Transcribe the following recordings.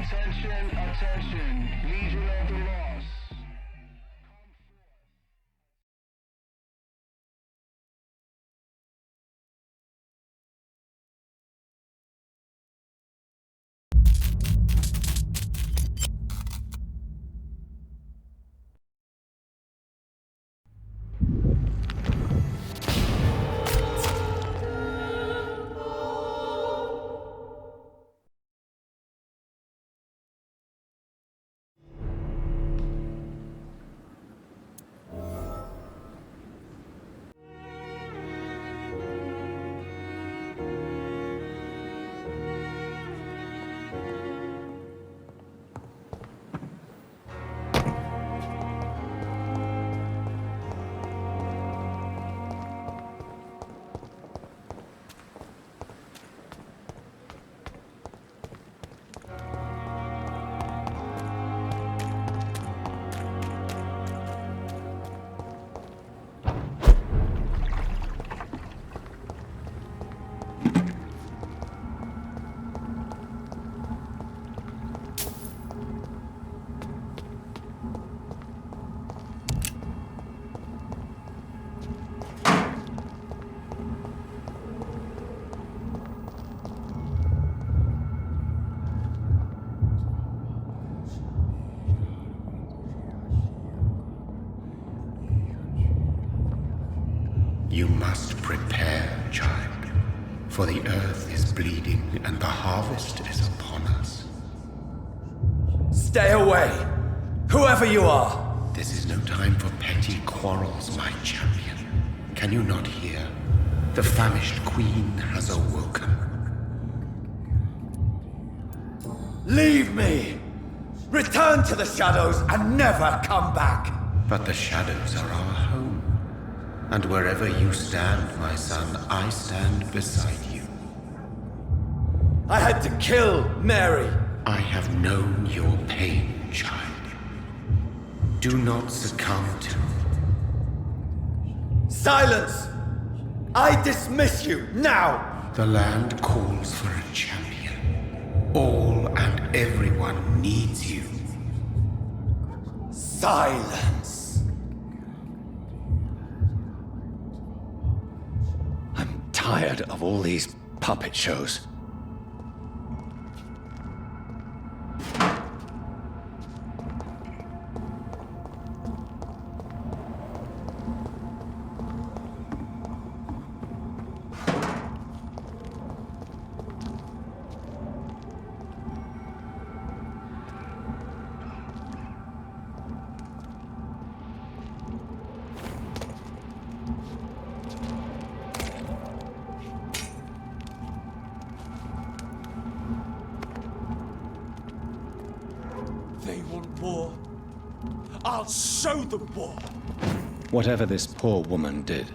Attention, attention. Legion of the Lost. You must prepare, child, for the earth is bleeding and the harvest is upon us. Stay away, whoever you are! This is no time for petty quarrels, my champion. Can you not hear? The famished queen has awoken. Leave me! Return to the shadows and never come back! But the shadows are our home. And wherever you stand, my son, I stand beside you. I had to kill Mary. I have known your pain, child. Do not succumb to... Silence! I dismiss you, now! The land calls for a champion. All and everyone needs you. Silence! Tired of all these puppet shows. They want war. I'll show them war. Whatever this poor woman did,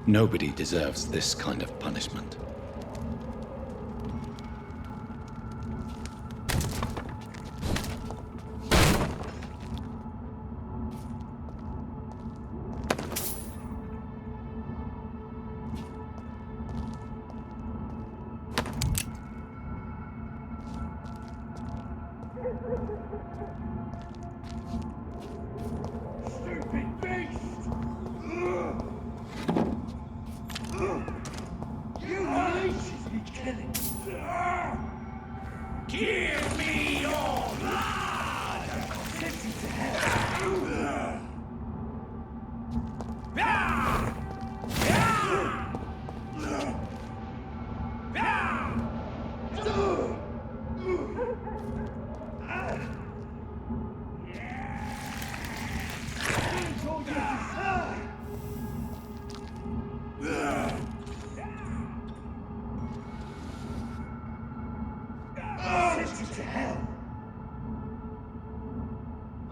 nobody deserves this kind of punishment. Stupid beast! You unleashes me killing. Give me your blood! Send you to hell. Send you to hell.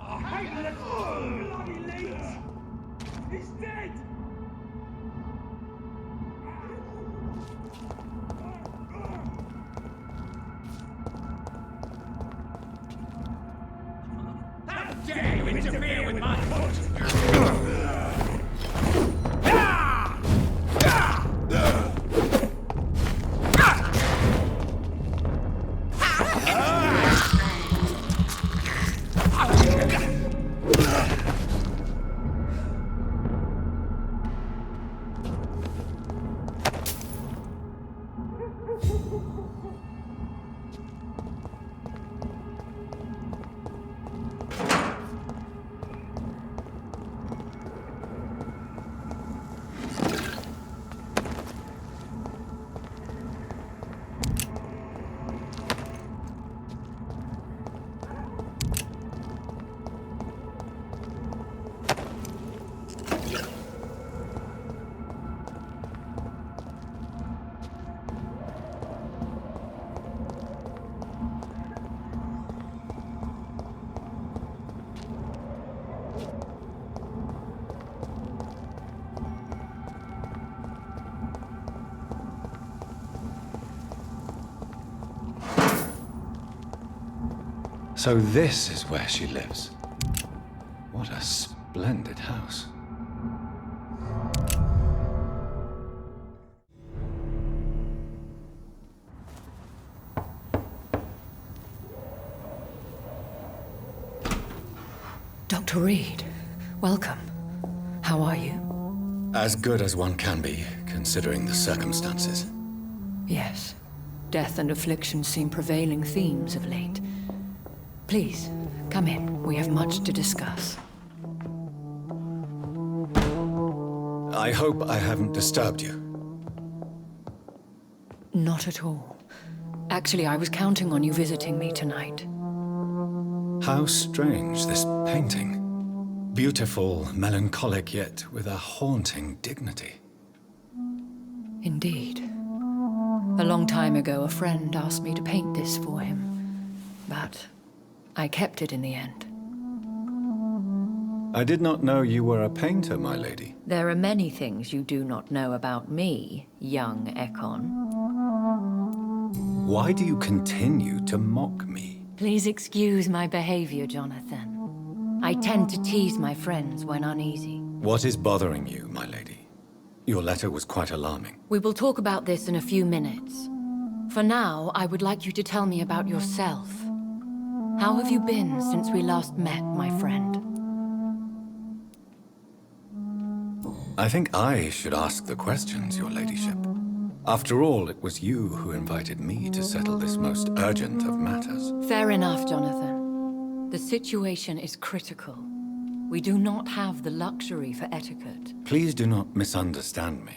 I hate that bloody leech. He's dead. How dare you interfere with my foot? So this is where she lives. What a splendid house. Dr. Reid, welcome. How are you? As good as one can be, considering the circumstances. Yes. Death and affliction seem prevailing themes of late. Please, come in. We have much to discuss. I hope I haven't disturbed you. Not at all. Actually, I was counting on you visiting me tonight. How strange, this painting. Beautiful, melancholic, yet with a haunting dignity. Indeed. A long time ago, a friend asked me to paint this for him, but I kept it in the end. I did not know you were a painter, my lady. There are many things you do not know about me, young Ekon. Why do you continue to mock me? Please excuse my behavior, Jonathan. I tend to tease my friends when uneasy. What is bothering you, my lady? Your letter was quite alarming. We will talk about this in a few minutes. For now, I would like you to tell me about yourself. How have you been since we last met, my friend? I think I should ask the questions, your ladyship. After all, it was you who invited me to settle this most urgent of matters. Fair enough, Jonathan. The situation is critical. We do not have the luxury for etiquette. Please do not misunderstand me.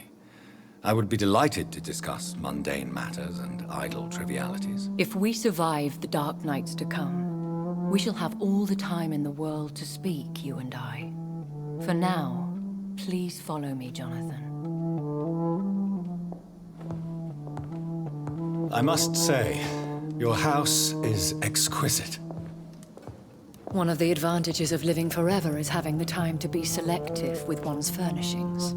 I would be delighted to discuss mundane matters and idle trivialities. If we survive the dark nights to come, we shall have all the time in the world to speak, you and I. For now, please follow me, Jonathan. I must say, your house is exquisite. One of the advantages of living forever is having the time to be selective with one's furnishings.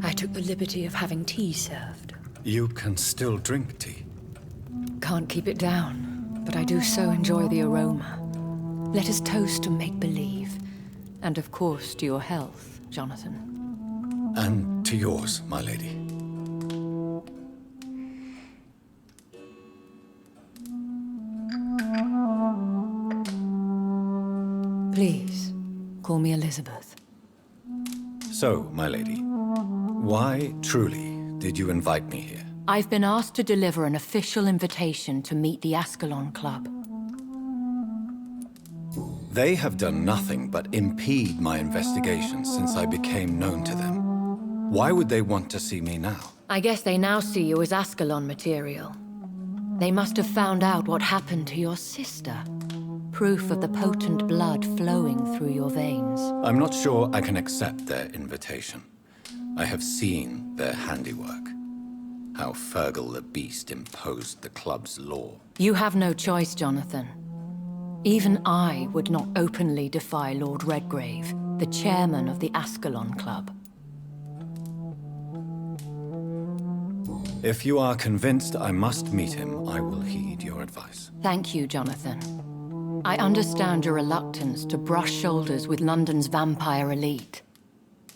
I took the liberty of having tea served. You can still drink tea. Can't keep it down, but I do so enjoy the aroma. Let us toast to make-believe. And of course, to your health, Jonathan. And to yours, my lady. Please, call me Elizabeth. So, my lady, why truly did you invite me here? I've been asked to deliver an official invitation to meet the Ascalon Club. They have done nothing but impede my investigation since I became known to them. Why would they want to see me now? I guess they now see you as Ascalon material. They must have found out what happened to your sister. Proof of the potent blood flowing through your veins. I'm not sure I can accept their invitation. I have seen their handiwork. How Fergal the Beast imposed the club's law. You have no choice, Jonathan. Even I would not openly defy Lord Redgrave, the chairman of the Ascalon Club. If you are convinced I must meet him, I will heed your advice. Thank you, Jonathan. I understand your reluctance to brush shoulders with London's vampire elite.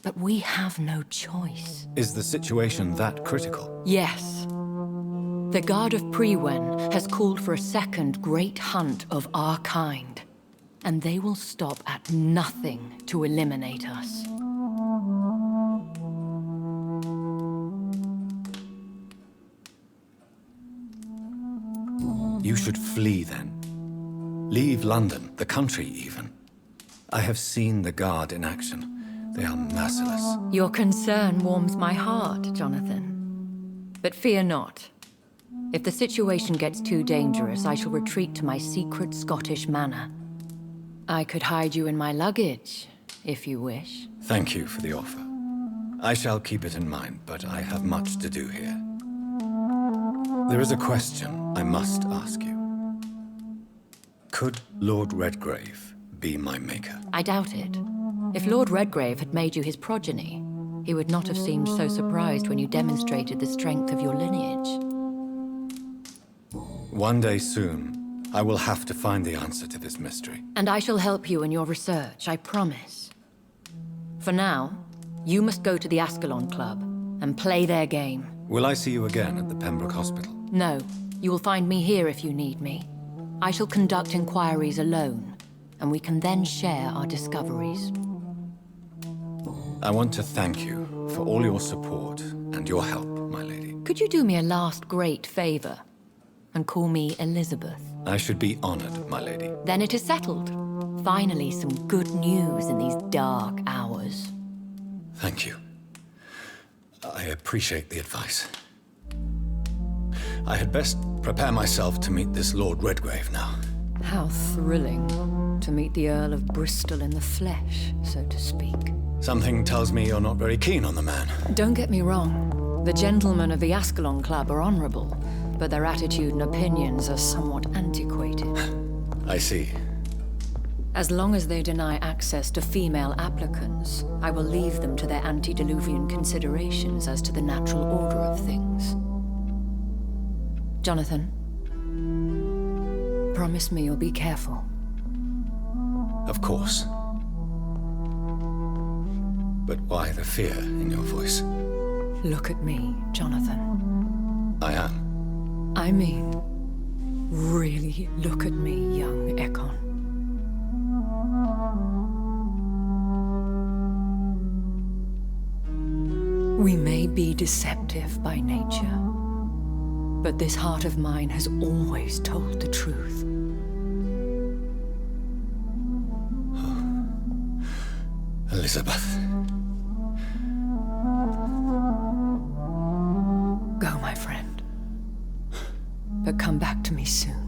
But we have no choice. Is the situation that critical? Yes. The Guard of Prewen has called for a second great hunt of our kind. And they will stop at nothing to eliminate us. You should flee then. Leave London, the country even. I have seen the Guard in action. They are merciless. Your concern warms my heart, Jonathan. But fear not. If the situation gets too dangerous, I shall retreat to my secret Scottish manor. I could hide you in my luggage, if you wish. Thank you for the offer. I shall keep it in mind, but I have much to do here. There is a question I must ask you. Could Lord Redgrave be my maker? I doubt it. If Lord Redgrave had made you his progeny, he would not have seemed so surprised when you demonstrated the strength of your lineage. One day soon, I will have to find the answer to this mystery. And I shall help you in your research, I promise. For now, you must go to the Ascalon Club and play their game. Will I see you again at the Pembroke Hospital? No, you will find me here if you need me. I shall conduct inquiries alone, and we can then share our discoveries. I want to thank you for all your support and your help, my lady. Could you do me a last great favor and call me Elizabeth? I should be honored, my lady. Then it is settled. Finally, some good news in these dark hours. Thank you. I appreciate the advice. I had best prepare myself to meet this Lord Redgrave now. How thrilling to meet the Earl of Bristol in the flesh, so to speak. Something tells me you're not very keen on the man. Don't get me wrong. The gentlemen of the Ascalon Club are honorable, but their attitude and opinions are somewhat antiquated. I see. As long as they deny access to female applicants, I will leave them to their antediluvian considerations as to the natural order of things. Jonathan, promise me you'll be careful. Of course. But why the fear in your voice? Look at me, Jonathan. I am. I mean, really look at me, young Ekon. We may be deceptive by nature, but this heart of mine has always told the truth. Elizabeth. Go, my friend. But come back to me soon.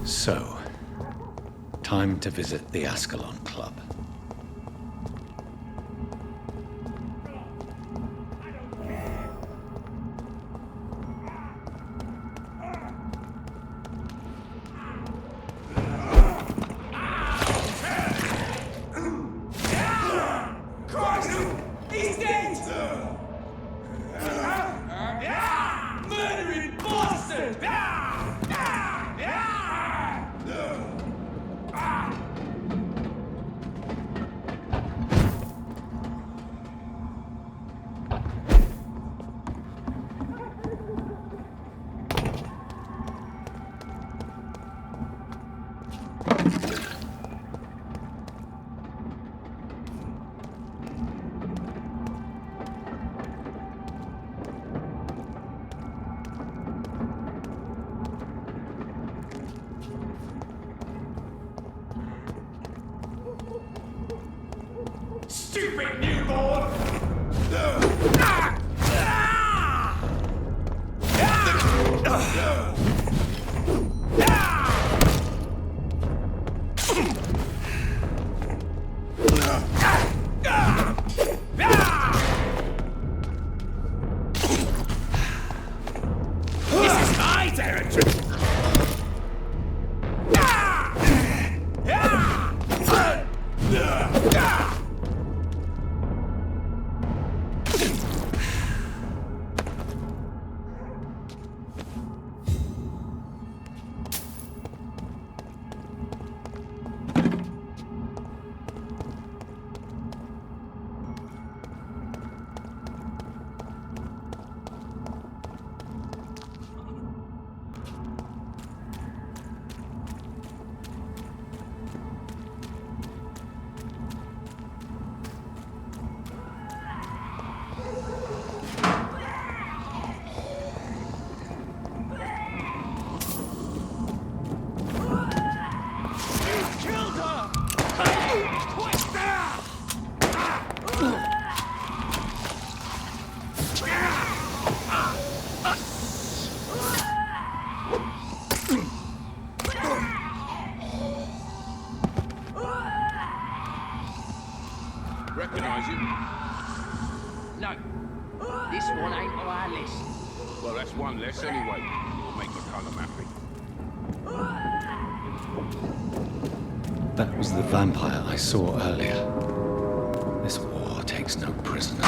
So, time to visit the Ascalon Club. He's dead! Murdering bastard! Stupid newborn! This is my territory! this anyway. You'll make the colour happy. That was the vampire I saw earlier. This war takes no prisoners.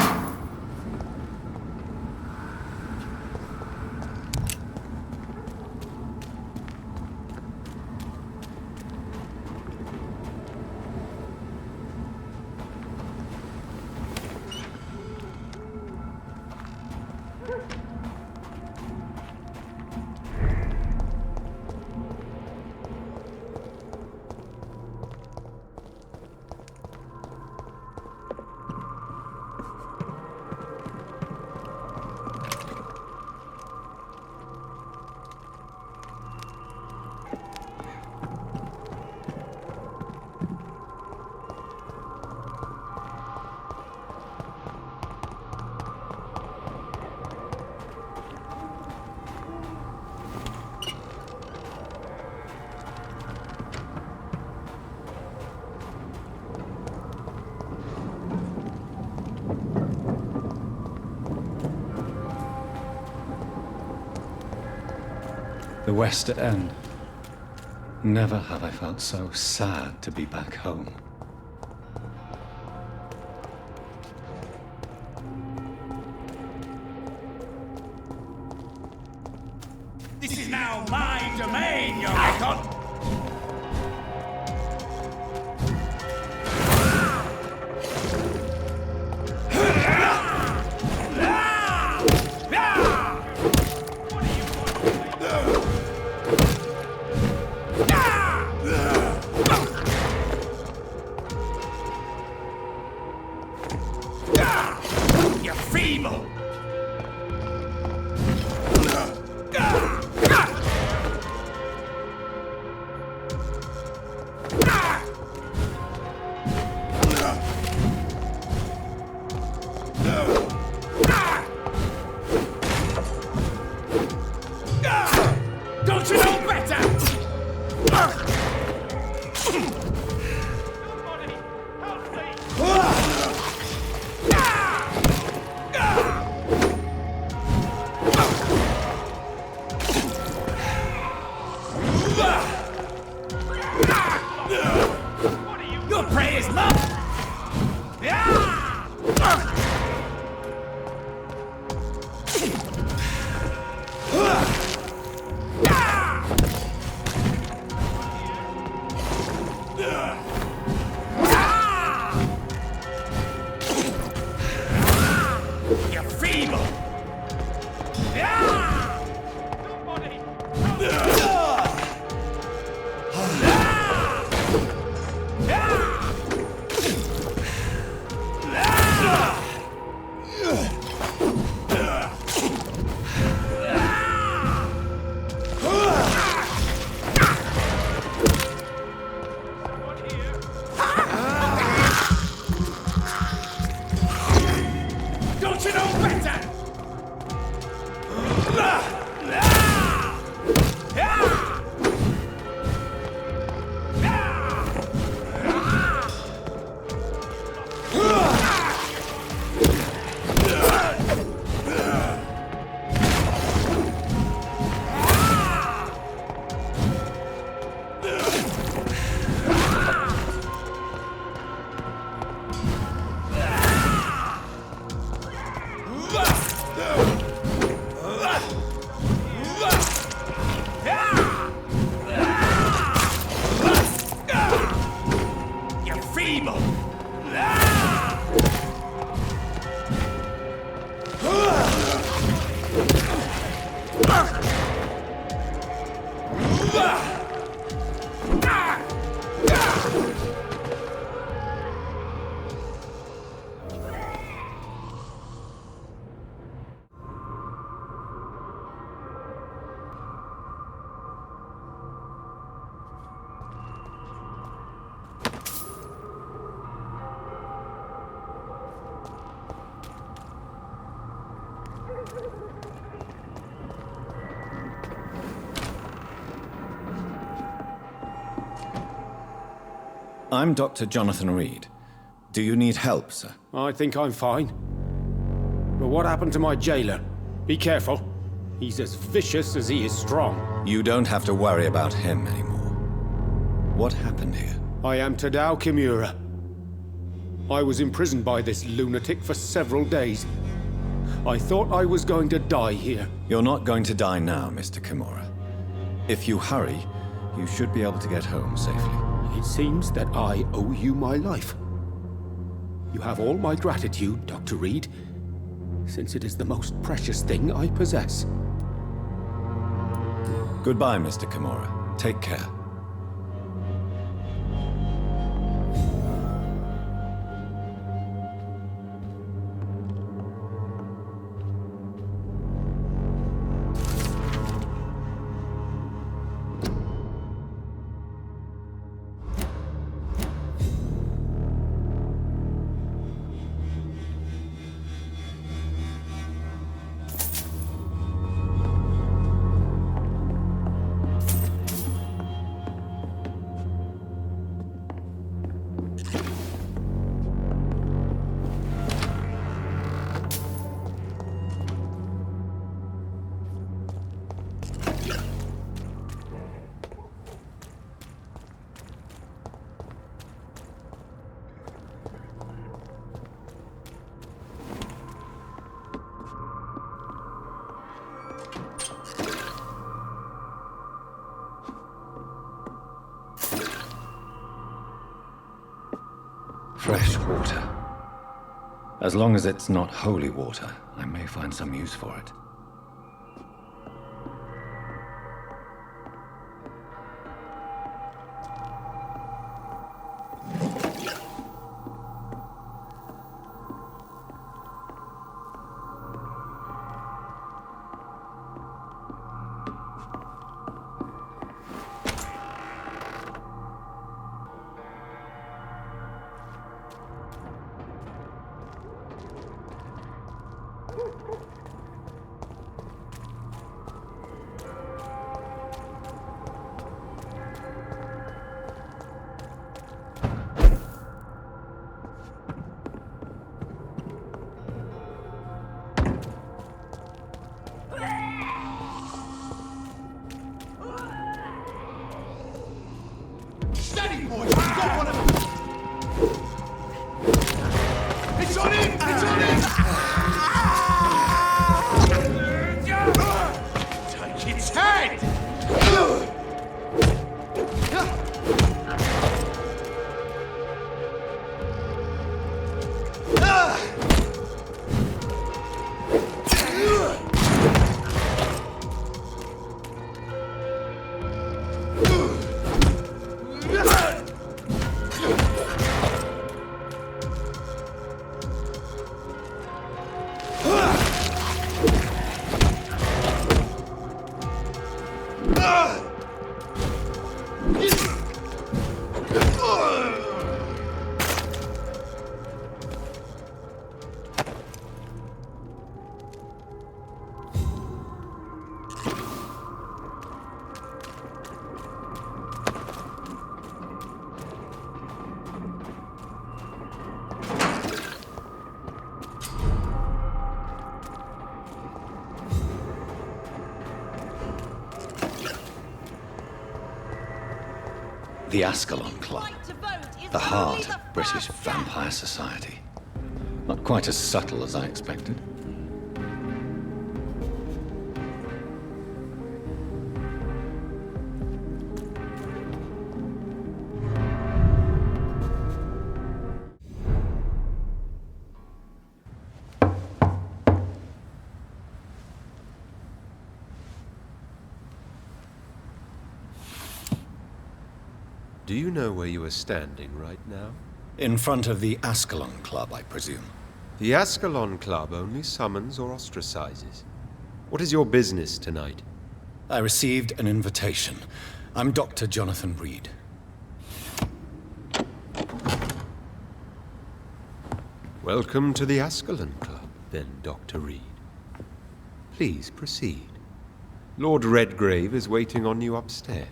The West End. Never have I felt so sad to be back home. This is now my domain, young icon! You're feeble! Don't you know better? Somebody, help me! Your prey is love! You're feeble! Somebody, someone here. Don't you know better? You're feeble! I'm Dr. Jonathan Reid. Do you need help, sir? I think I'm fine. But what happened to my jailer? Be careful. He's as vicious as he is strong. You don't have to worry about him anymore. What happened here? I am Tadao Kimura. I was imprisoned by this lunatic for several days. I thought I was going to die here. You're not going to die now, Mr. Kimura. If you hurry, you should be able to get home safely. It seems that I owe you my life. You have all my gratitude, Dr. Reid, since it is the most precious thing I possess. Goodbye, Mr. Kimura. Take care. Fresh water. As long as it's not holy water, I may find some use for it. The Ascalon Club, the heart of British vampire society. Not quite as subtle as I expected. Do you know where you are standing right now? In front of the Ascalon Club, I presume. The Ascalon Club only summons or ostracizes. What is your business tonight? I received an invitation. I'm Dr. Jonathan Reid. Welcome to the Ascalon Club, then, Dr. Reid. Please proceed. Lord Redgrave is waiting on you upstairs.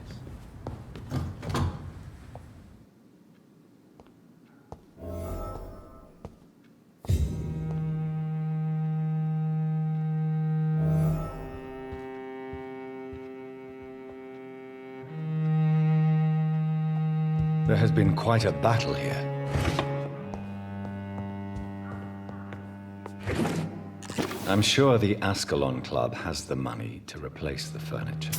There has been quite a battle here. I'm sure the Ascalon Club has the money to replace the furniture.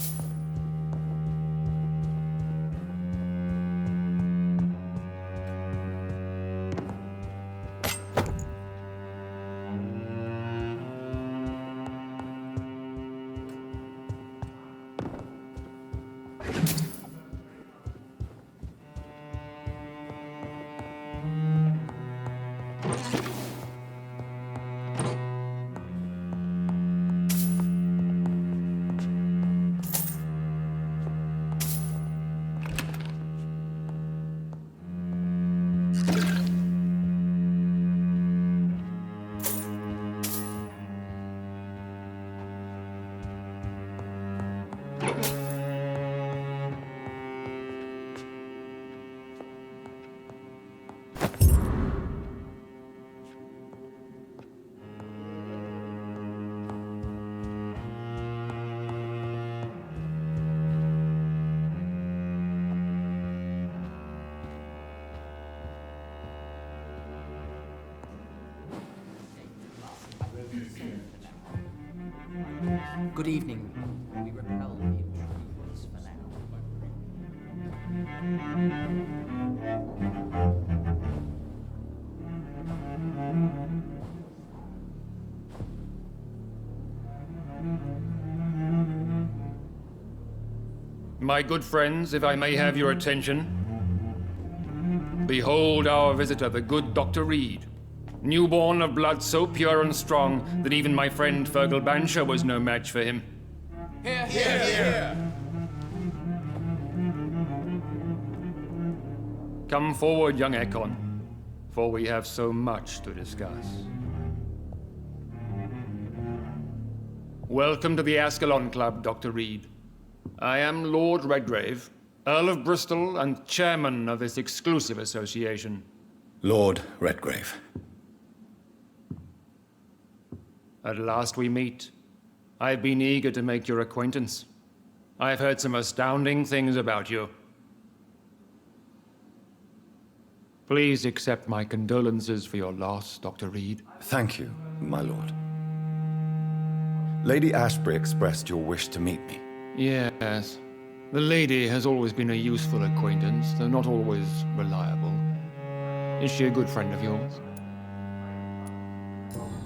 Good evening. We repel the intruders for now. My good friends, if I may have your attention. Behold our visitor, the good Dr. Reid. Newborn of blood so pure and strong that even my friend Fergal Bansher was no match for him. Here, here, here! Come forward, young Ekon, for we have so much to discuss. Welcome to the Ascalon Club, Dr. Reid. I am Lord Redgrave, Earl of Bristol and chairman of this exclusive association. Lord Redgrave. At last we meet. I've been eager to make your acquaintance. I've heard some astounding things about you. Please accept my condolences for your loss, Dr. Reid. Thank you, my lord. Lady Ashbury expressed your wish to meet me. Yes. The lady has always been a useful acquaintance, though not always reliable. Is she a good friend of yours?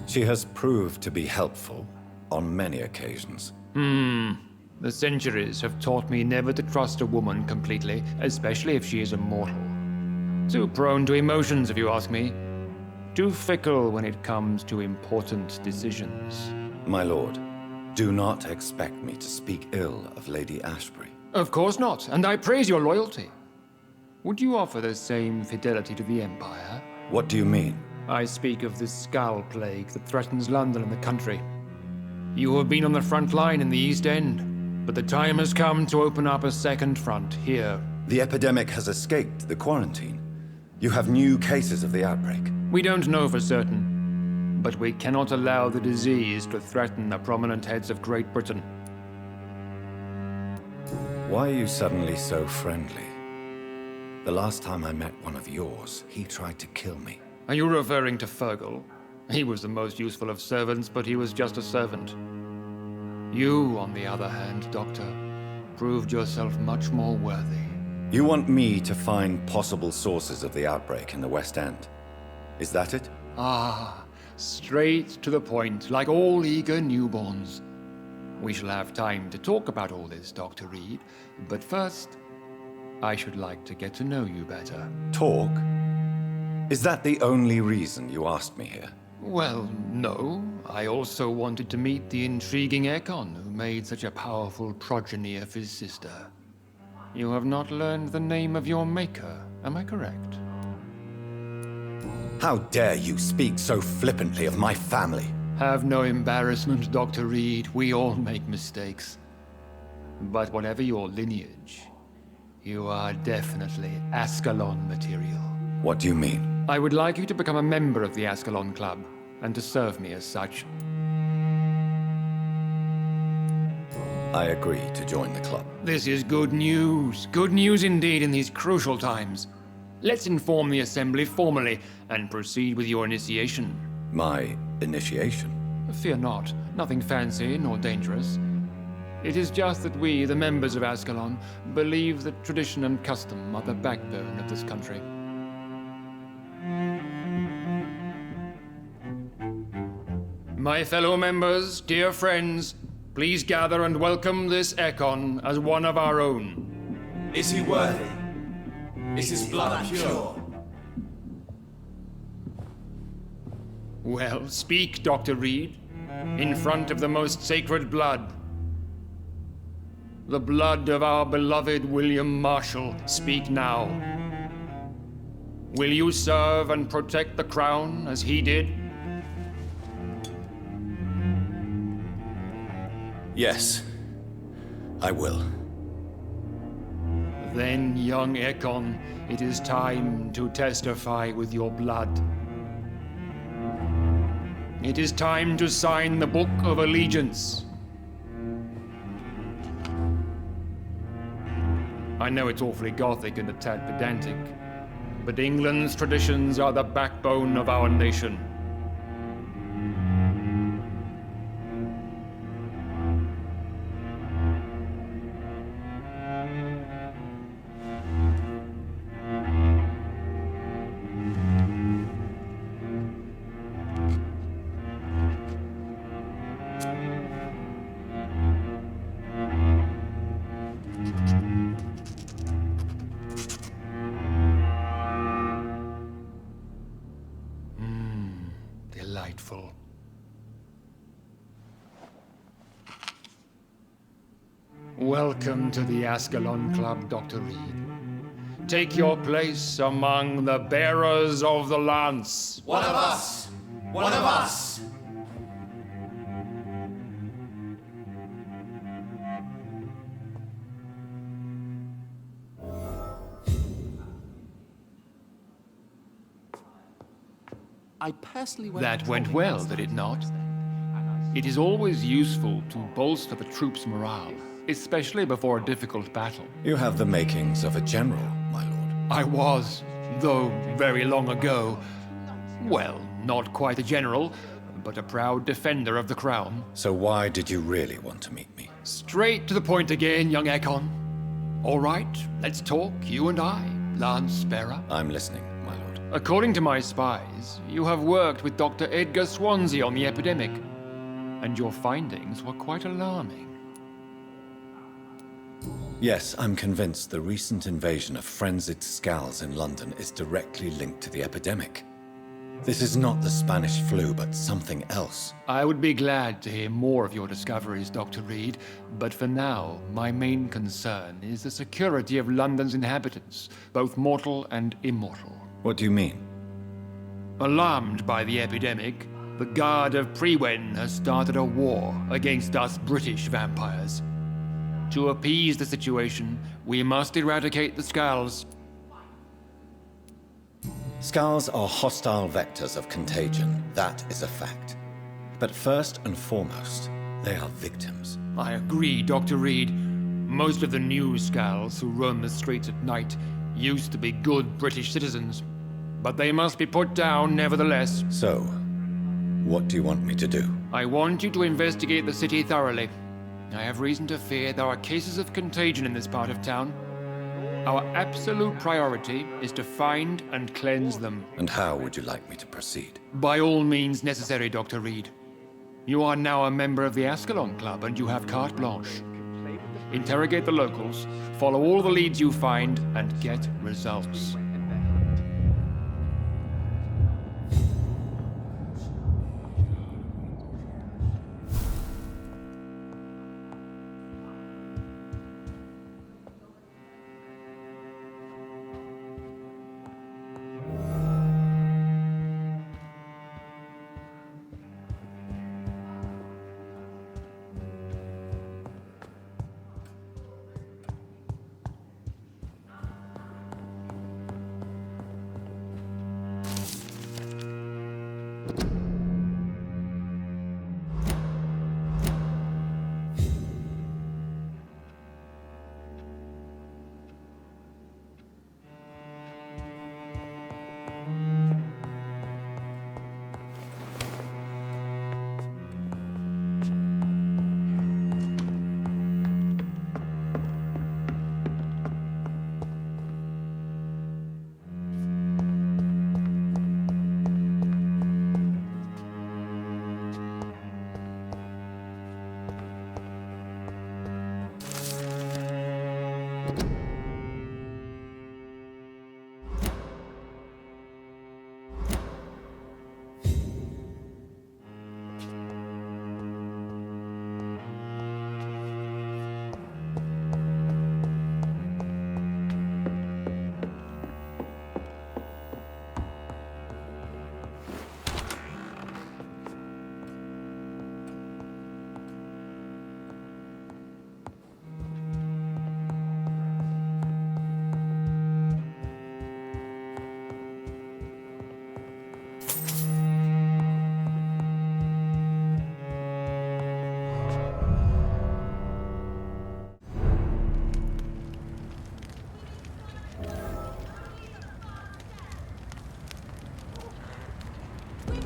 She has proved to be helpful on many occasions. The centuries have taught me never to trust a woman completely, especially if she is immortal. Too prone to emotions, if you ask me. Too fickle when it comes to important decisions. My lord, do not expect me to speak ill of Lady Ashbury. Of course not, and I praise your loyalty. Would you offer the same fidelity to the Empire? What do you mean? I speak of the Skull Plague that threatens London and the country. You have been on the front line in the East End, but the time has come to open up a second front here. The epidemic has escaped the quarantine. You have new cases of the outbreak. We don't know for certain, but we cannot allow the disease to threaten the prominent heads of Great Britain. Why are you suddenly so friendly? The last time I met one of yours, he tried to kill me. Are you referring to Fergal? He was the most useful of servants, but he was just a servant. You, on the other hand, Doctor, proved yourself much more worthy. You want me to find possible sources of the outbreak in the West End? Is that it? Ah, straight to the point, like all eager newborns. We shall have time to talk about all this, Dr. Reid, but first, I should like to get to know you better. Talk? Is that the only reason you asked me here? Well, no. I also wanted to meet the intriguing Ekon, who made such a powerful progeny of his sister. You have not learned the name of your maker, am I correct? How dare you speak so flippantly of my family? Have no embarrassment, Dr. Reid. We all make mistakes. But whatever your lineage, you are definitely Ascalon material. What do you mean? I would like you to become a member of the Ascalon Club, and to serve me as such. I agree to join the club. This is good news. Good news indeed in these crucial times. Let's inform the Assembly formally and proceed with your initiation. My initiation? Fear not. Nothing fancy nor dangerous. It is just that we, the members of Ascalon, believe that tradition and custom are the backbone of this country. My fellow members, dear friends, please gather and welcome this Ekon as one of our own. Is he worthy? Is his blood pure? Well, speak, Dr. Reid, in front of the most sacred blood. The blood of our beloved William Marshall. Speak now. Will you serve and protect the crown as he did? Yes, I will. Then, young Ekon, it is time to testify with your blood. It is time to sign the Book of Allegiance. I know it's awfully gothic and a tad pedantic, but England's traditions are the backbone of our nation. Delightful. Welcome to the Ascalon Club, Dr. Reid. Take your place among the bearers of the lance. One of us! One of us! I personally That went well, did it not? It is always useful to bolster the troops' morale, especially before a difficult battle. You have the makings of a general, my lord. I was, though very long ago. Well, not quite a general, but a proud defender of the crown. So why did you really want to meet me? Straight to the point again, young Ekon. All right, let's talk, you and I, Lance Bearer. I'm listening, my lord. According to my spies, you have worked with Dr. Edgar Swansea on the epidemic, and your findings were quite alarming. Yes, I'm convinced the recent invasion of frenzied Skulls in London is directly linked to the epidemic. This is not the Spanish flu, but something else. I would be glad to hear more of your discoveries, Dr. Reid, but for now, my main concern is the security of London's inhabitants, both mortal and immortal. What do you mean? Alarmed by the epidemic, the Guard of Priwen has started a war against us British vampires. To appease the situation, we must eradicate the Skulls. Skulls are hostile vectors of contagion, that is a fact. But first and foremost, they are victims. I agree, Dr. Reid. Most of the new Skulls who roam the streets at night used to be good British citizens, but they must be put down nevertheless. So, what do you want me to do? I want you to investigate the city thoroughly. I have reason to fear there are cases of contagion in this part of town. Our absolute priority is to find and cleanse them. And how would you like me to proceed? By all means necessary, Dr. Reid. You are now a member of the Ascalon Club and you have carte blanche. Interrogate the locals, follow all the leads you find, and get results.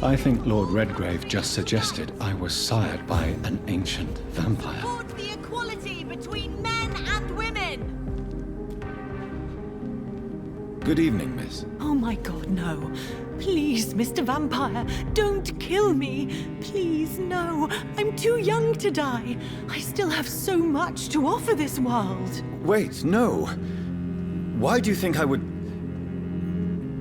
I think Lord Redgrave just suggested I was sired by an ancient vampire. Support the equality between men and women! Good evening, miss. Oh my god, no. Please, Mr. Vampire, don't kill me. Please, no. I'm too young to die. I still have so much to offer this world. Wait, no. Why do you think I would...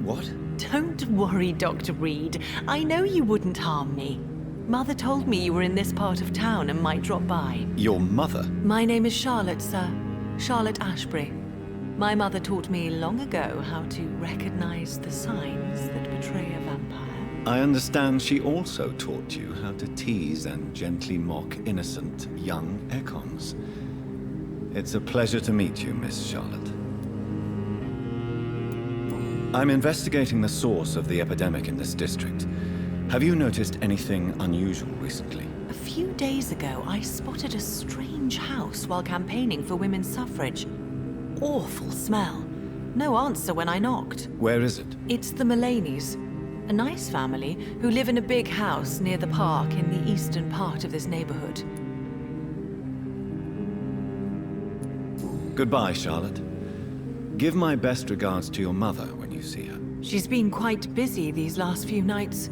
What? Don't worry, Dr. Reid. I know you wouldn't harm me. Mother told me you were in this part of town and might drop by. Your mother? My name is Charlotte, sir. Charlotte Ashbury. My mother taught me long ago how to recognize the signs that betray a vampire. I understand she also taught you how to tease and gently mock innocent young Ekons. It's a pleasure to meet you, Miss Charlotte. I'm investigating the source of the epidemic in this district. Have you noticed anything unusual recently? A few days ago, I spotted a strange house while campaigning for women's suffrage. Awful smell. No answer when I knocked. Where is it? It's the Mullaney's, a nice family who live in a big house near the park in the eastern part of this neighborhood. Goodbye, Charlotte. Give my best regards to your mother when you see her. She's been quite busy these last few nights.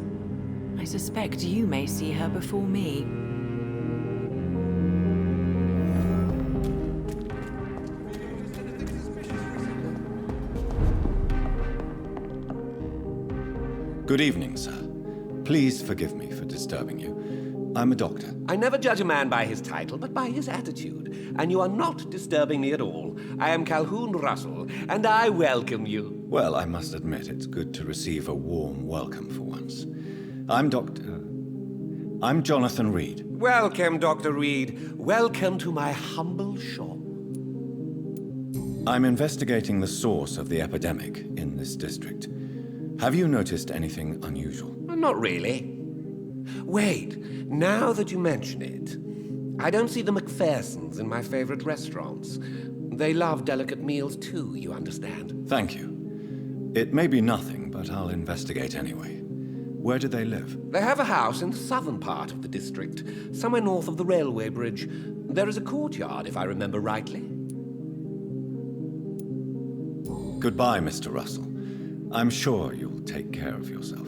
I suspect you may see her before me. Good evening, sir. Please forgive me for disturbing you. I'm a doctor. I never judge a man by his title, but by his attitude. And you are not disturbing me at all. I am Calhoun Russell, and I welcome you. Well, I must admit it's good to receive a warm welcome for once. I'm Jonathan Reid. Welcome, Dr. Reid. Welcome to my humble shop. I'm investigating the source of the epidemic in this district. Have you noticed anything unusual? Not really. Wait, now that you mention it, I don't see the McPhersons in my favorite restaurants. They love delicate meals too, you understand. Thank you. It may be nothing, but I'll investigate anyway. Where do they live? They have a house in the southern part of the district, somewhere north of the railway bridge. There is a courtyard, if I remember rightly. Goodbye, Mr. Russell. I'm sure you'll take care of yourself.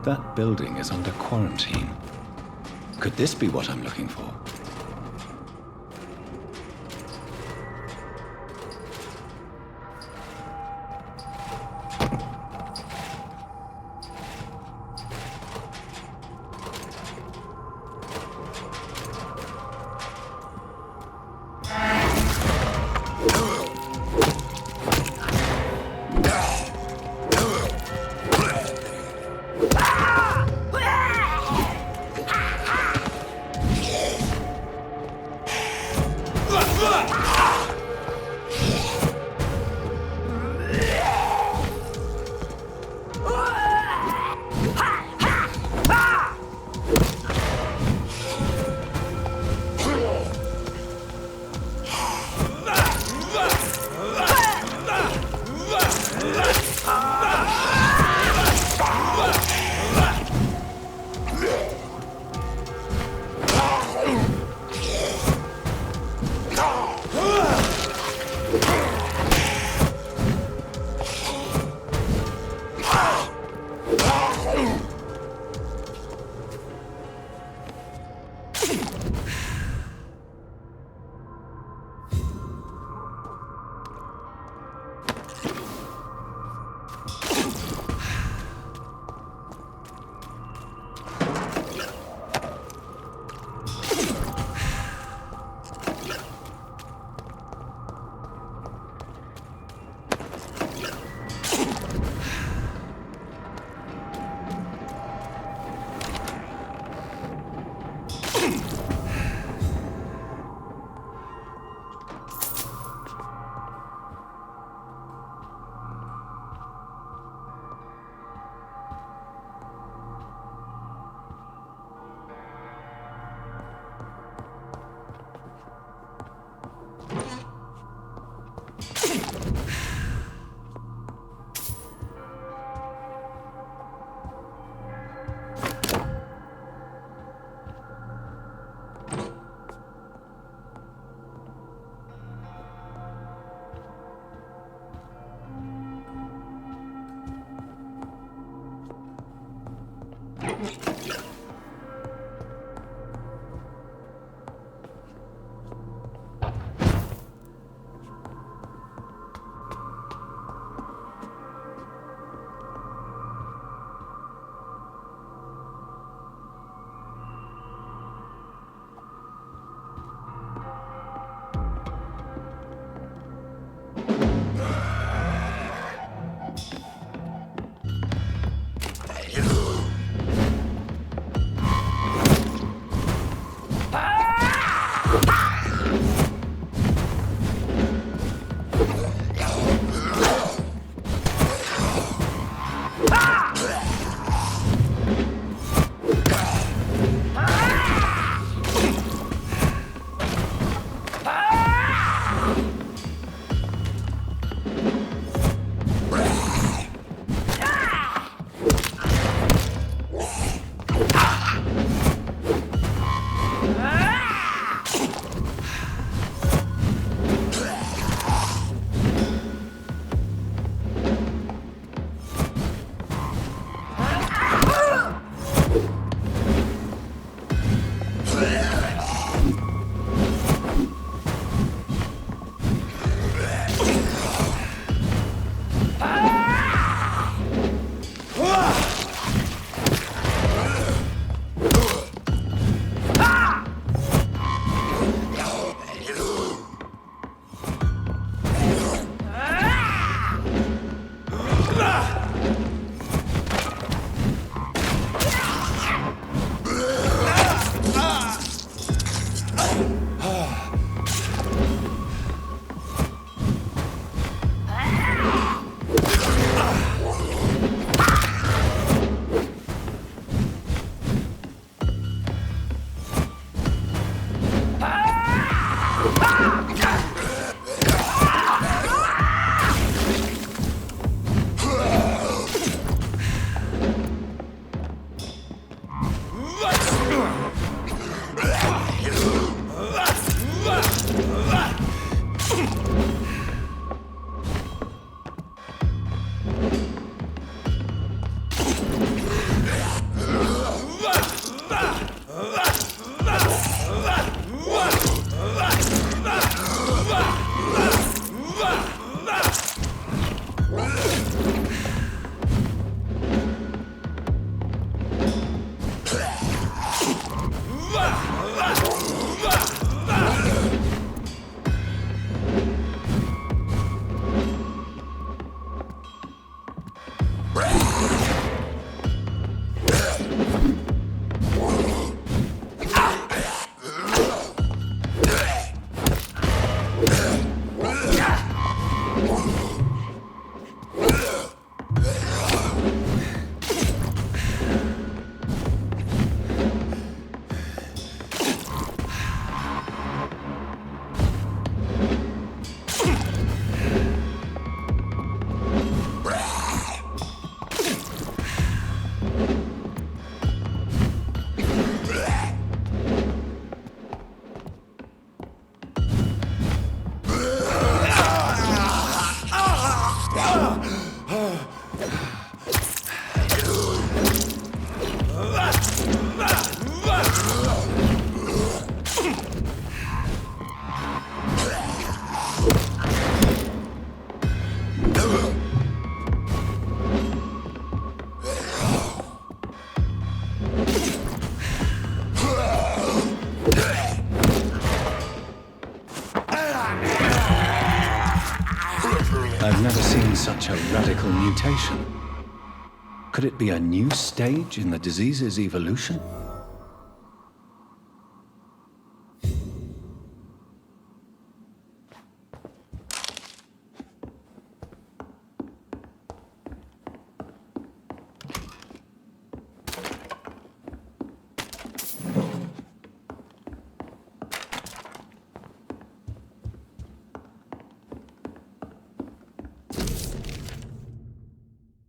That building is under quarantine. Could this be what I'm looking for? I've never seen such a radical mutation. Could it be a new stage in the disease's evolution?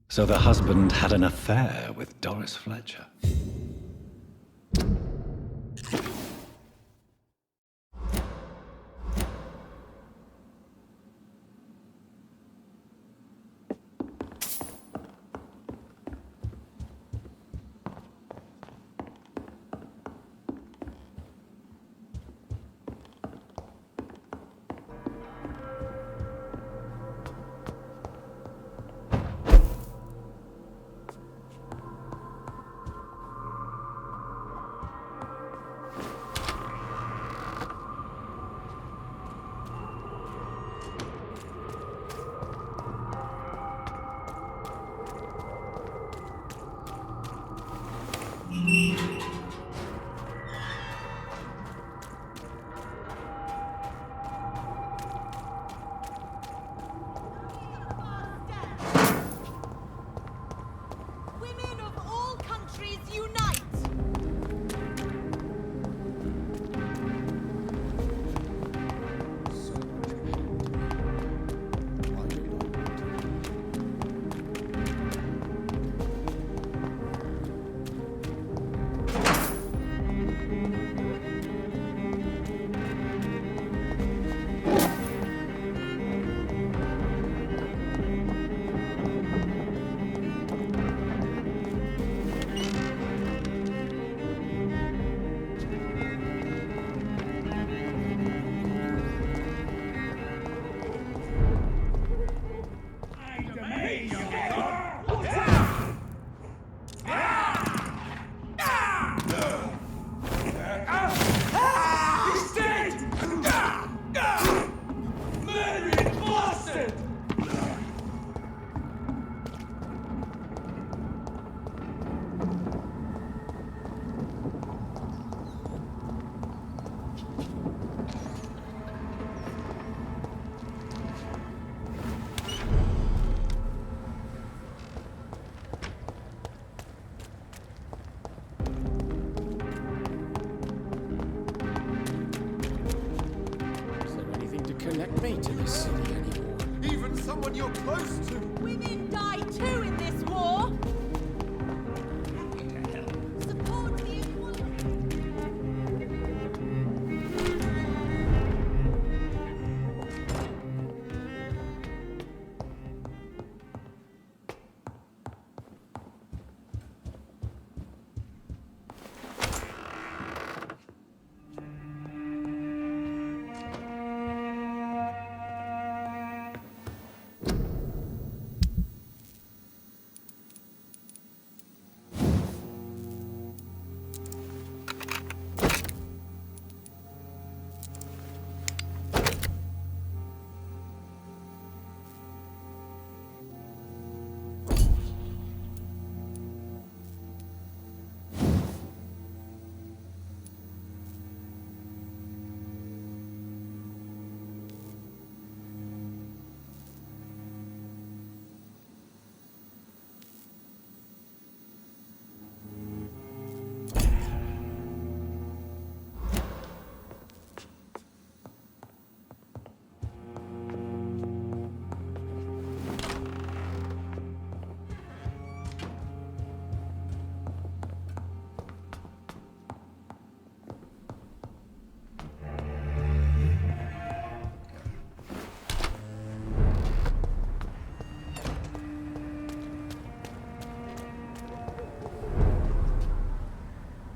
So the husband had an affair with Doris Fletcher. Connect me to this city anymore. Even someone you're close to. Women die too in this war. Support the equality.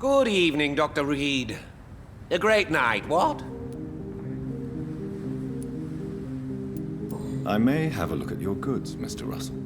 Good evening, Dr. Reid. A great night, what? I may have a look at your goods, Mr. Russell.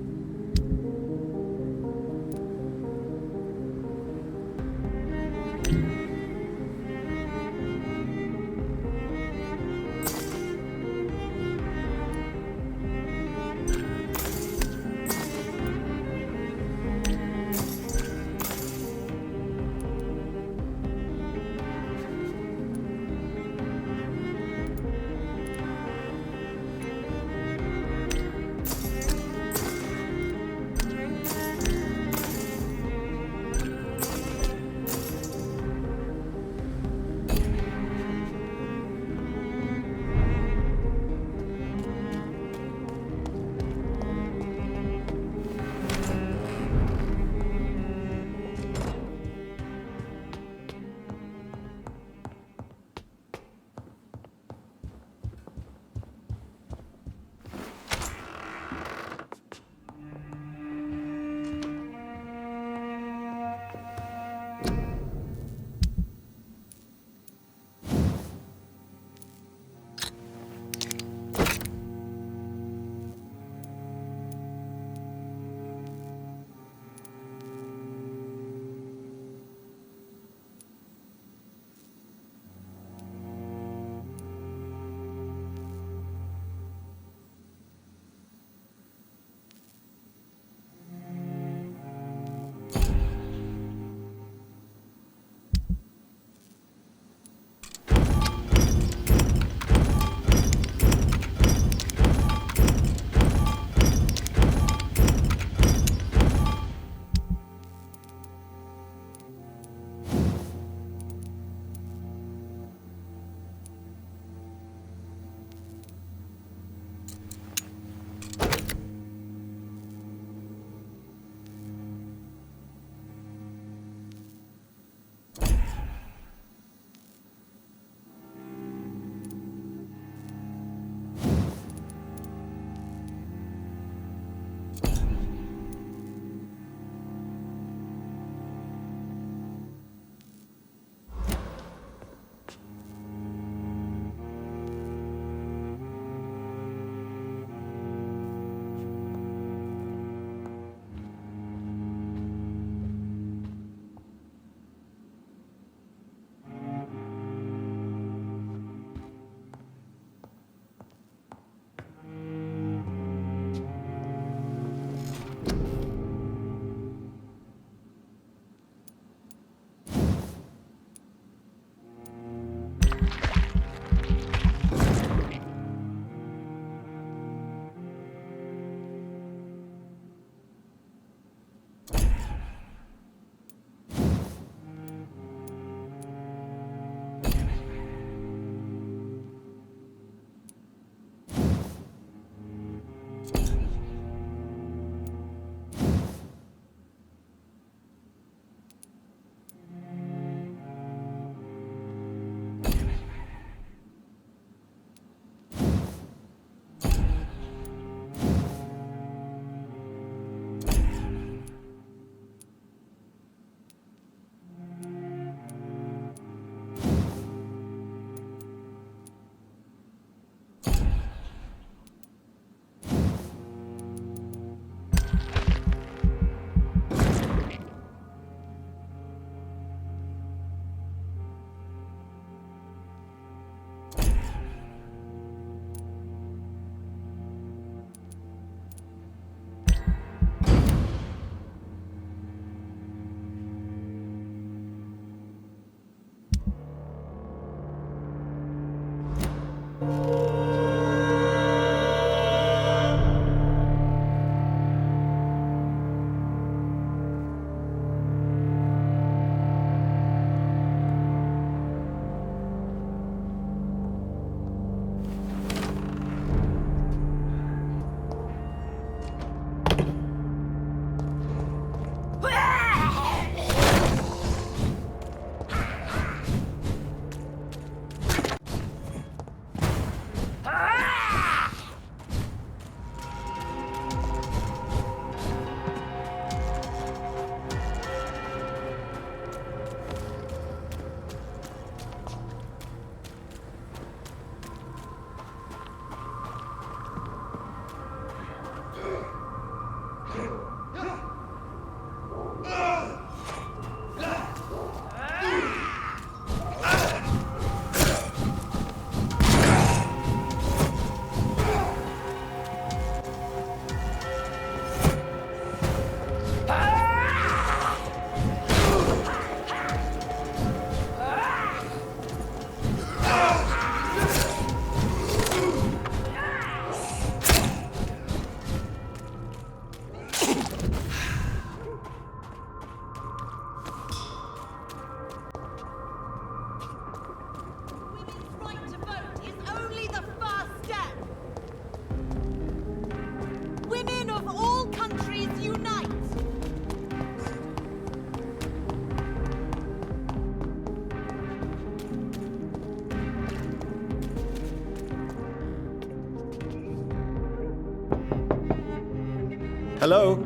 Hello?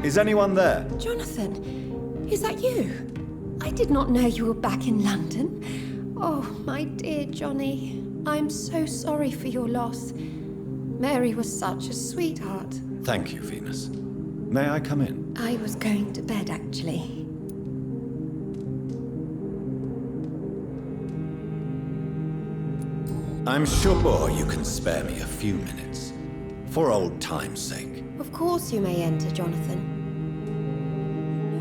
Is anyone there? Jonathan, is that you? I did not know you were back in London. Oh, my dear Johnny, I'm so sorry for your loss. Mary was such a sweetheart. Thank you, Venus. May I come in? I was going to bed, actually. I'm sure you can spare me a few minutes. For old time's sake. Of course you may enter, Jonathan.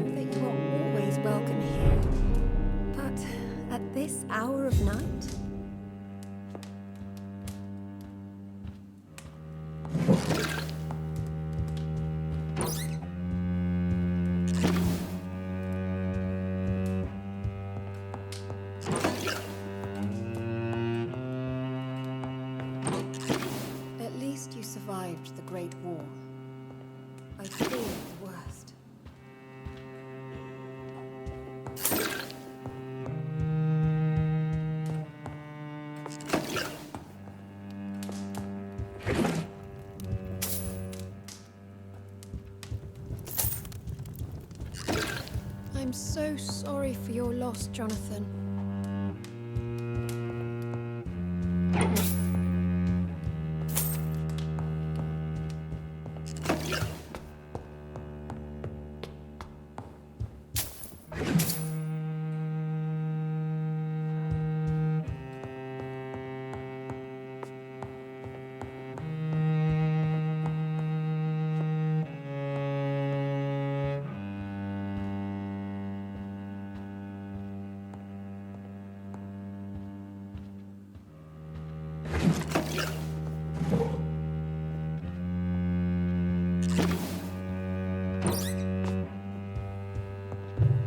You know that you are always welcome here. But at this hour of night? At least you survived the Great War. I feared the worst. I'm so sorry for your loss, Jonathan.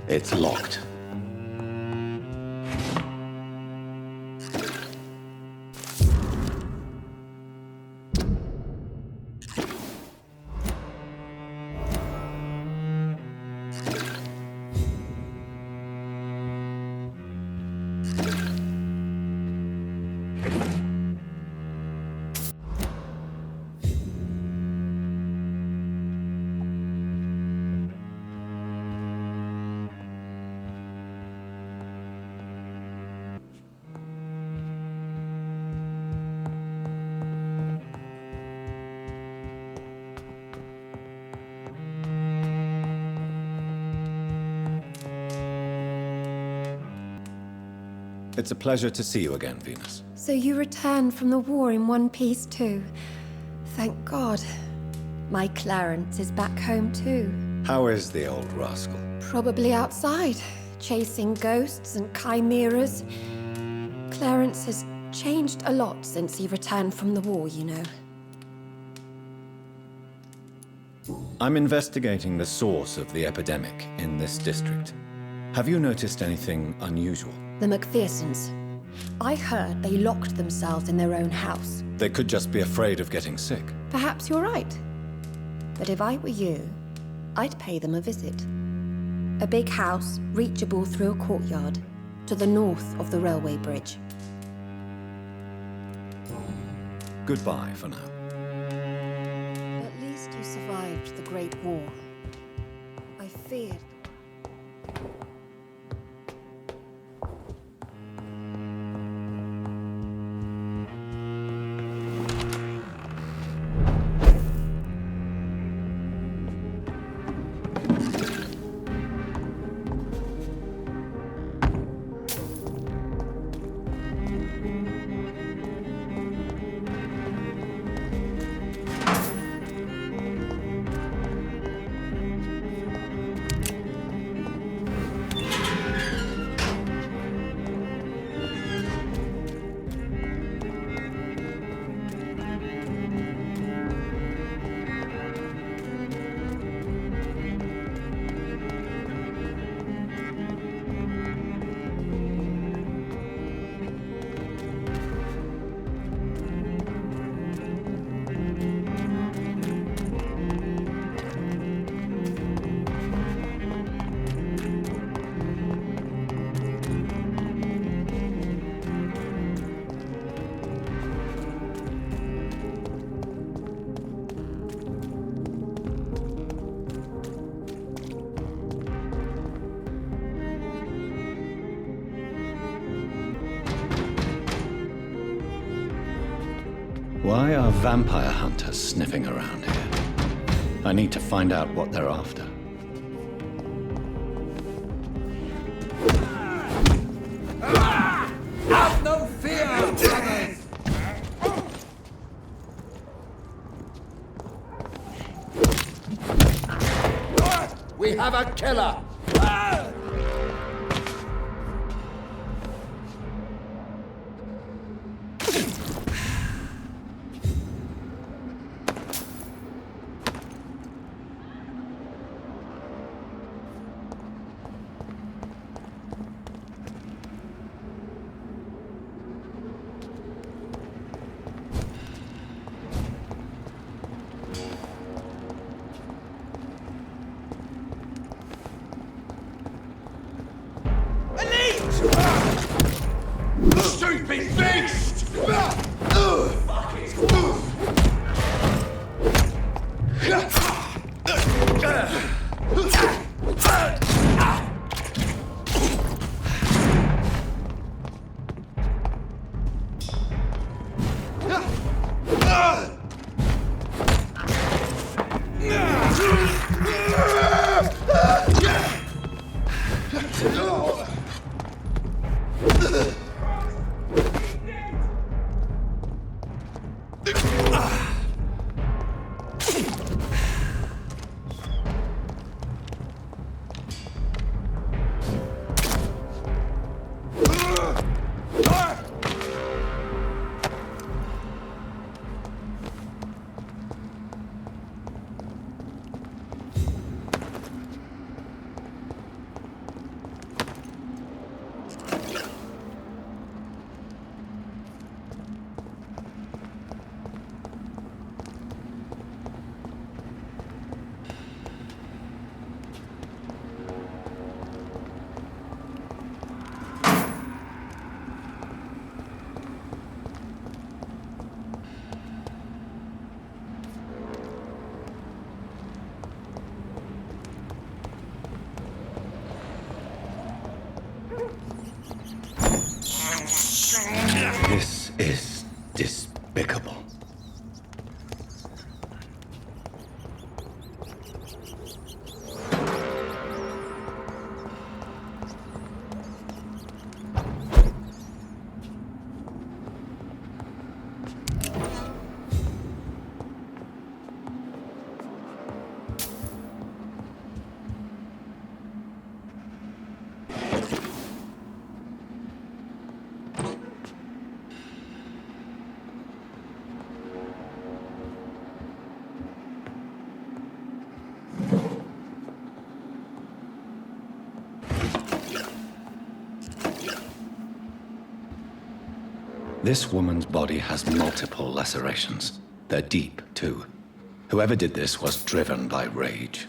It's locked. It's a pleasure to see you again, Venus. So you returned from the war in one piece too. Thank God. My Clarence is back home too. How is the old rascal? Probably outside, chasing ghosts and chimeras. Clarence has changed a lot since he returned from the war, you know. I'm investigating the source of the epidemic in this district. Have you noticed anything unusual? The McPhersons. I heard they locked themselves in their own house. They could just be afraid of getting sick. Perhaps you're right. But if I were you, I'd pay them a visit. A big house, reachable through a courtyard, to the north of the railway bridge. Goodbye for now. At least you survived the Great War. I feared. Why are vampire hunters sniffing around here? I need to find out what they're after. Have no fear, brothers! We have a killer! Stupid beast! This is despicable. This woman's body has multiple lacerations. They're deep, too. Whoever did this was driven by rage.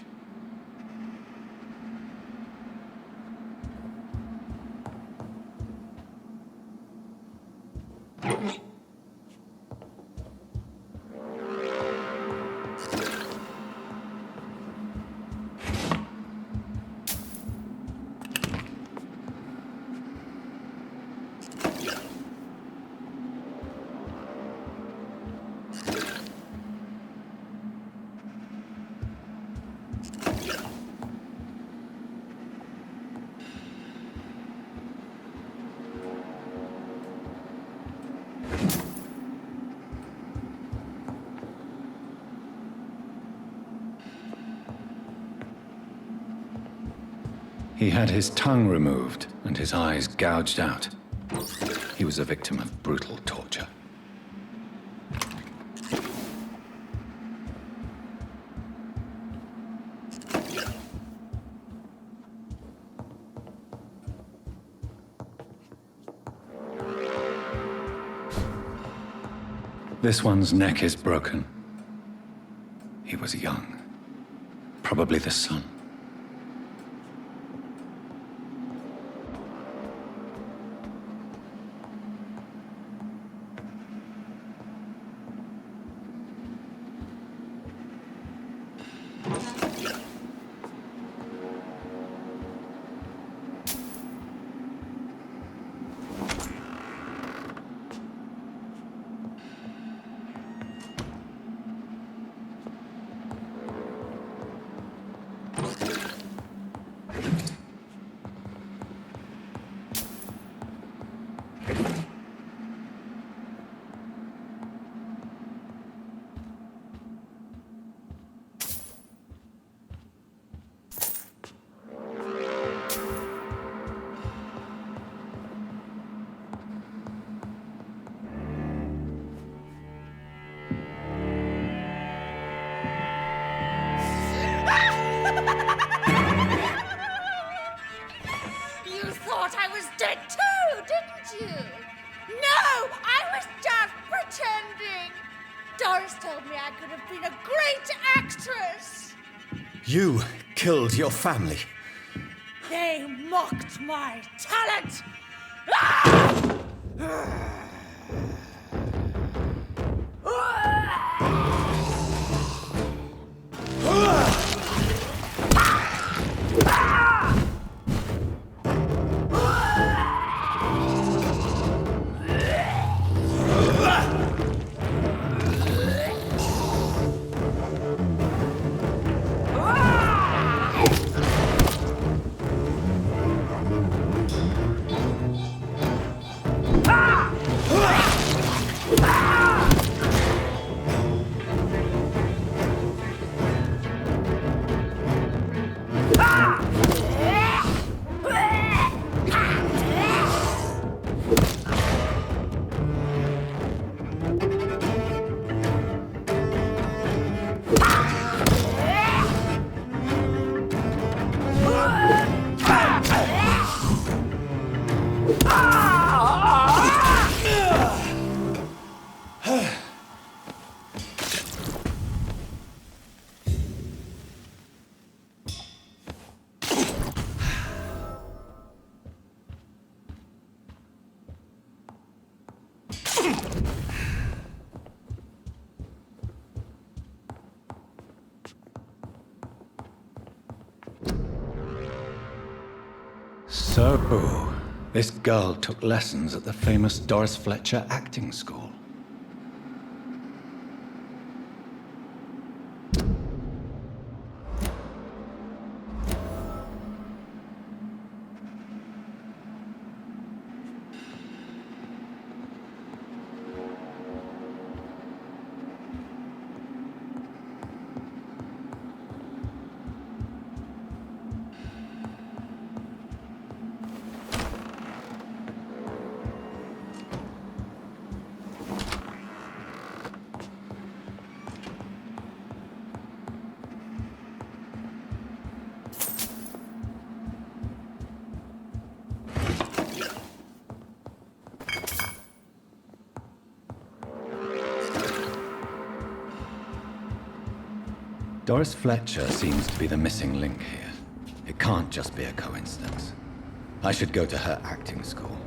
He had his tongue removed and his eyes gouged out. He was a victim of brutal torture. This one's neck is broken. He was young. Probably the son. it too, didn't you? No, I was just pretending. Doris told me I could have been a great actress. You killed your family. They mocked my talent. Ah! So, this girl took lessons at the famous Doris Fletcher acting school. Doris Fletcher seems to be the missing link here. It can't just be a coincidence. I should go to her acting school.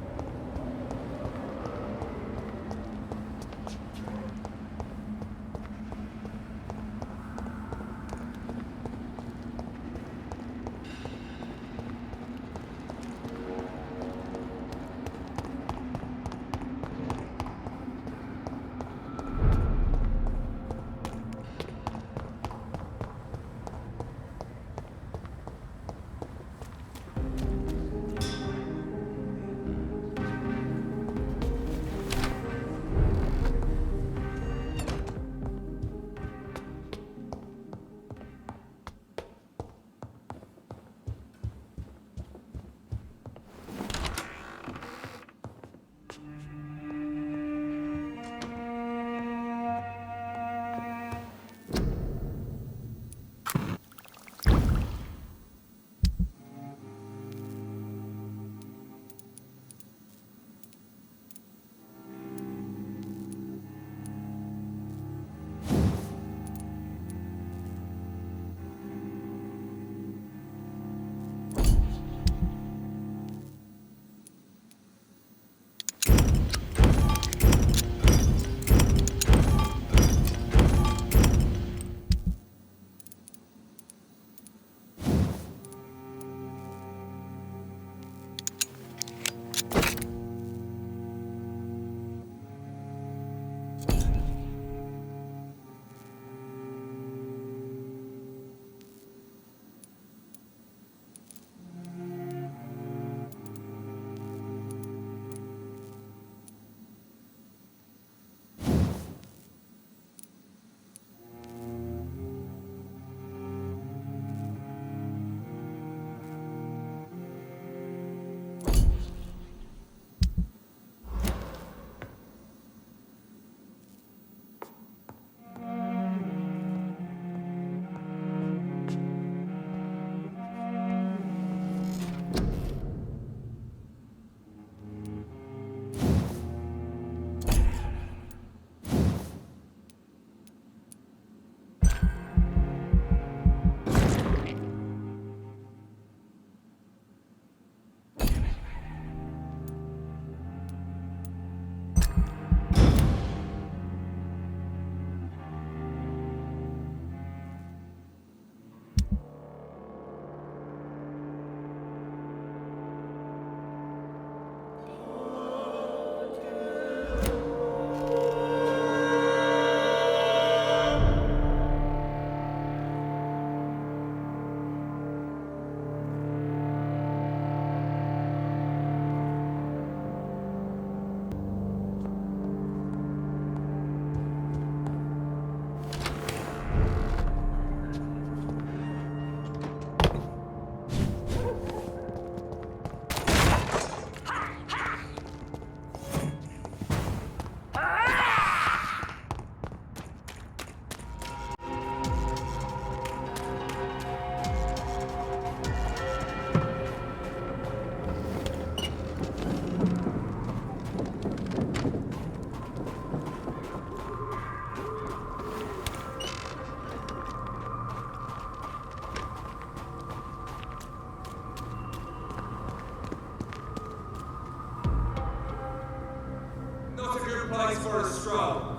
perfect place for a stroll.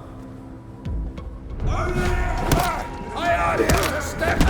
I heard him step.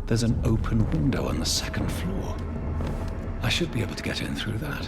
There's an open window on the second floor. I should be able to get in through that.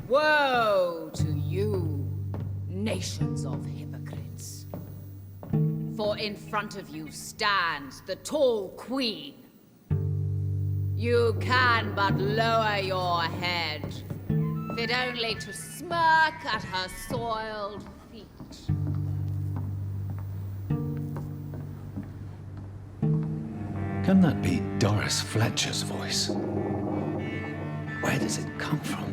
Woe to you, nations of hypocrites. For in front of you stands the tall queen. You can but lower your head, fit only to smirk at her soiled feet. Can that be Doris Fletcher's voice? Where does it come from?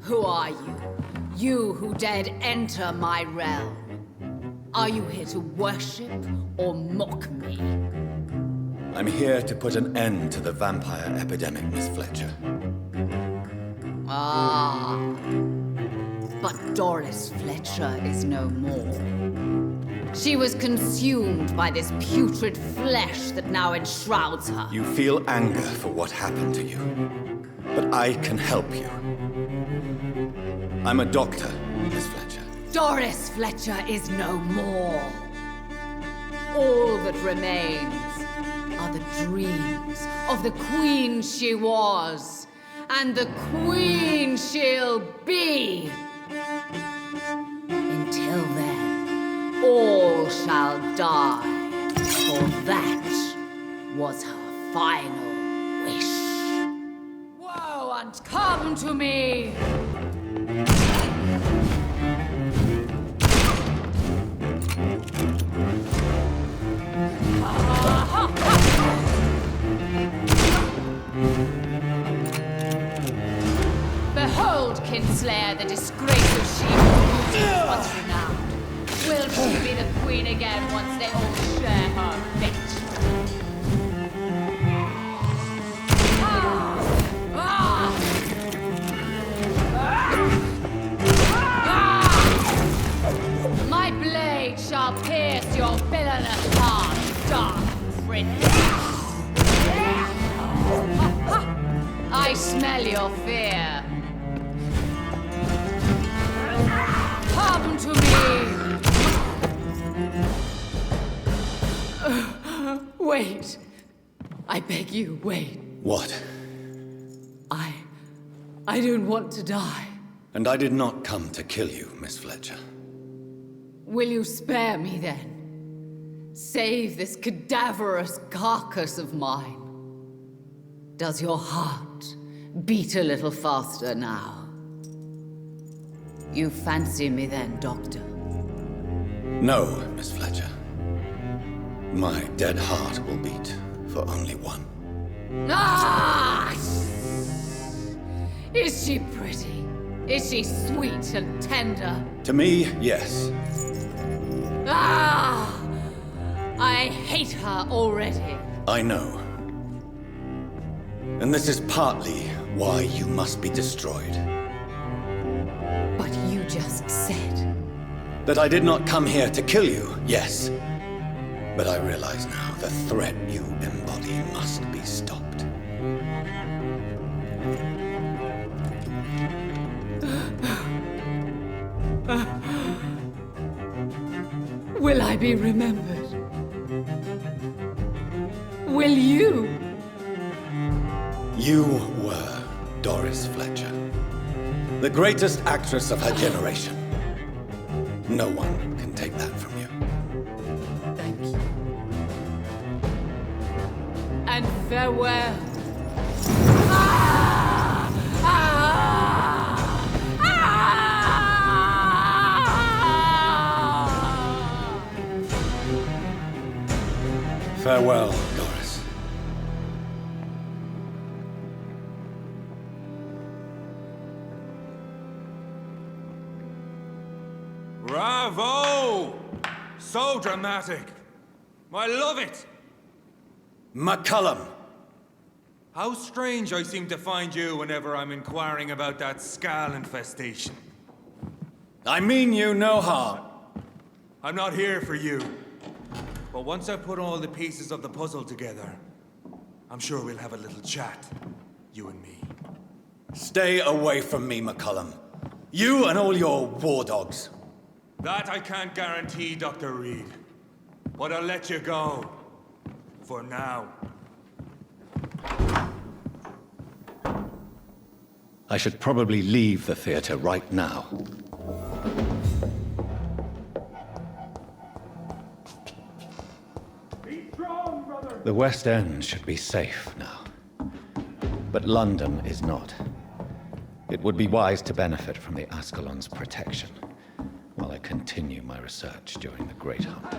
Who are you? You who dared enter my realm. Are you here to worship or mock me? I'm here to put an end to the vampire epidemic, Miss Fletcher. Ah. But Doris Fletcher is no more. She was consumed by this putrid flesh that now enshrouds her. You feel anger for what happened to you. But I can help you. I'm a doctor, Miss Fletcher. Doris Fletcher is no more. All that remains are are the dreams of the queen she was, and the queen she'll be. Until then, all shall die, for that was her final wish. Woe and come to me! Behold, Kinslayer, the disgrace of she once renowned. Will she be the queen again once they all share her fate? My blade shall pierce your villainous heart, dark prince. I smell your fear. Come to me! Wait. I beg you, wait. What? I don't want to die. And I did not come to kill you, Miss Fletcher. Will you spare me then? Save this cadaverous carcass of mine. Does your heart beat a little faster now? You fancy me then, Doctor? No, Miss Fletcher. My dead heart will beat for only one. Ah! Is she pretty? Is she sweet and tender? To me, yes. Ah! I hate her already. I know. And this is partly why you must be destroyed. But you just said... That I did not come here to kill you, yes. But I realize now the threat you embody must be stopped. Will I be remembered? Will you? You were Doris Fletcher, the greatest actress of her generation. No one can take that from you. Thank you. And farewell. Ah! Ah! Ah! Farewell, Doris. Bravo! So dramatic. I love it. McCullum! How strange I seem to find you whenever I'm inquiring about that Skal infestation. I mean you no harm. I'm not here for you. But once I put all the pieces of the puzzle together, I'm sure we'll have a little chat, you and me. Stay away from me, McCullum. You and all your war dogs. That I can't guarantee, Dr. Reid. But I'll let you go. For now. I should probably leave the theater right now. Be strong, brother! The West End should be safe now. But London is not. It would be wise to benefit from the Ascalon's protection while I continue my research during the Great Hunt.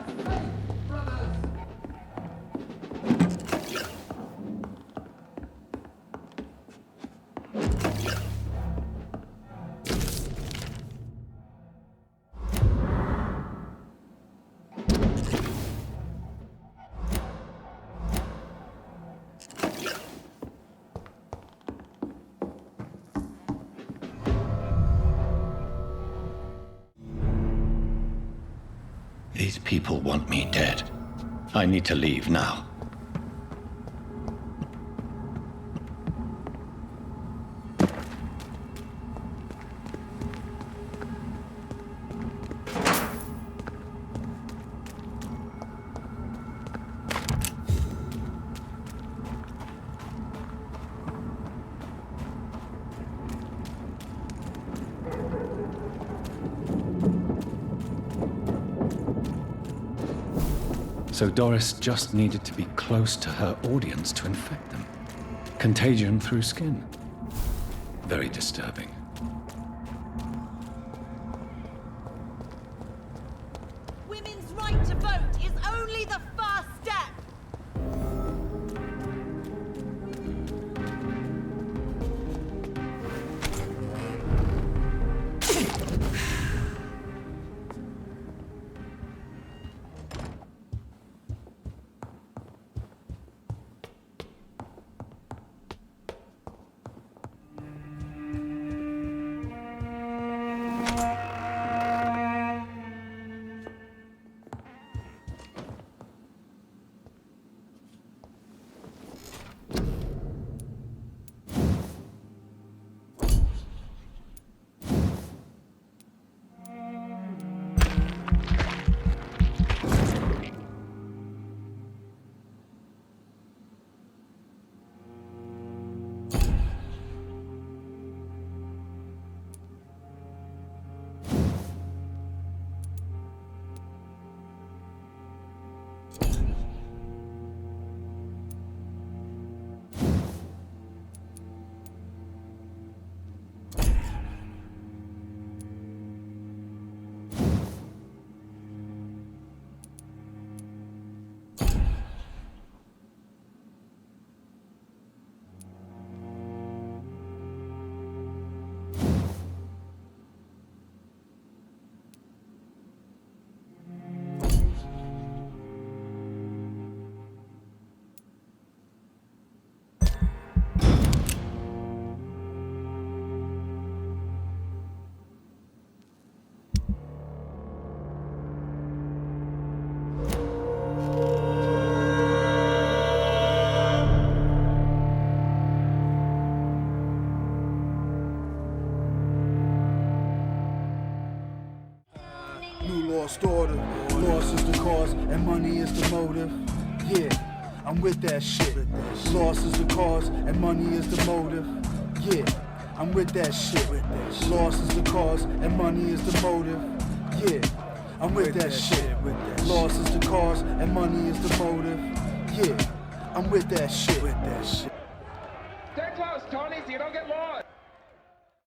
These people want me dead. I need to leave now. So Doris just needed to be close to her audience to infect them. Contagion through skin. Very disturbing. Women's right to vote is only the first step. Lost order, loss is the cause and money is the motive. Yeah, I'm with that shit. Loss is the cause and money is the motive. Yeah, I'm with that shit. Loss is the cause and money is the motive. Yeah, I'm with that shit. Loss is the cause and money is the motive. Yeah, I'm with that shit. Stay close, Tony, so you don't get lost.